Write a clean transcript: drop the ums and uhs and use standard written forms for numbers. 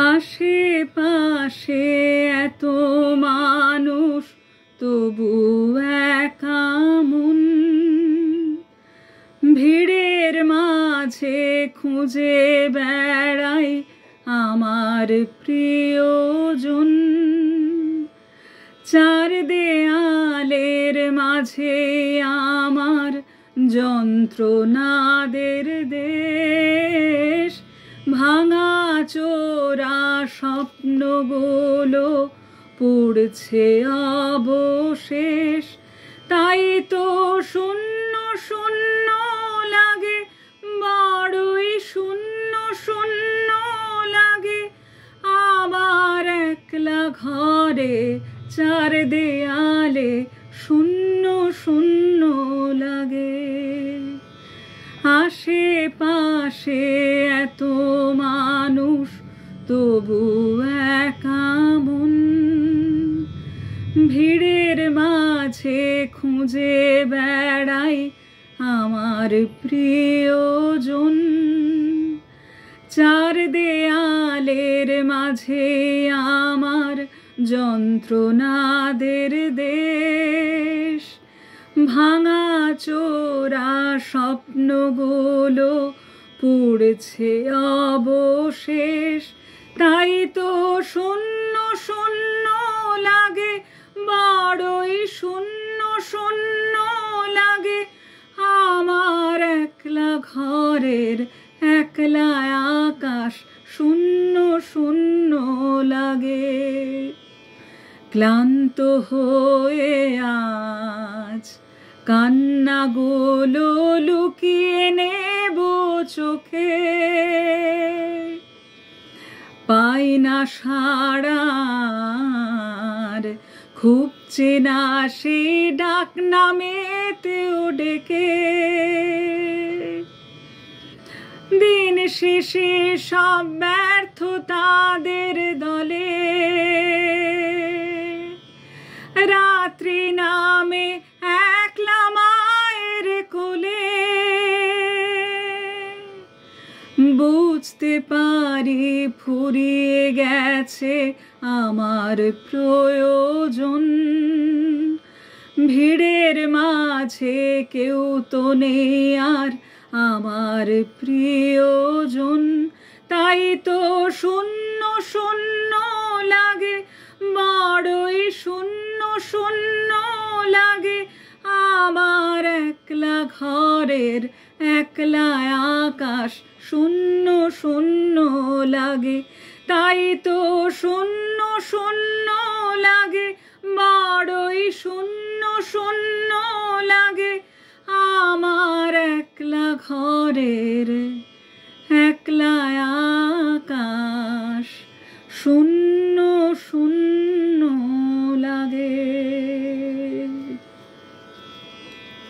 আশেপাশে এত মানুষ তবু একা মন, ভিড়ের মাঝে খুঁজে বেড়াই আমার প্রিয়জন। চার দেয়ালের মাঝে আমার যন্ত্রণাদের দেশ, ভাঙা চোরা স্বপ্নগুলো পড়ছে অবশেষ। তাই তো শূন্য শূন্য লাগে, বড়ই শূন্য শূন্য লাগে আমার একলা ঘরে, চার দেয়ালে শূন্য শূন্য লাগে। আশেপাশে এত মানুষ তবু একা মন, ভিড়ের মাঝে খুঁজে বেড়াই আমার প্রিয়জন। চার দেয়ালের মাঝে আমার যন্ত্রণাদের দেশ, ভাঙা চোরা স্বপ্নগুলো পড়ছে অবশেষ। তাই তো শূন্য শূন্য লাগে, বড়ই শূন্য শূন্য লাগে আমার একলা ঘরের, একলা আকাশ শূন্য শূন্য লাগে। ক্লান্ত হয়ে আজ কান্নাগুলো লুকিয়ে নেব চোখে, পাই না সাড়ার খুব চেনা সে ডাক নামেতেও ডেকে। দিন শেষে সব ব্যর্থতাদের দলে, রাত্রি নামে একলা মায়ের কোলে। বুঝতে পারি ফুরিয়ে গেছে আমার প্রয়োজন, ভিড়ের মাঝে কেউ তো নেই আর আমার প্রিয়জন। তাই তো শূন্য শূন্য লাগে, বড়ই শূন্য শূন্য লাগে আমার একলা ঘরের, একলা আকাশ শূন্য শূন্য লাগে। তাই তো শূন্য শূন্য লাগে, বড়ই শূন্য শূন্য লাগে আমার একলা ঘরের,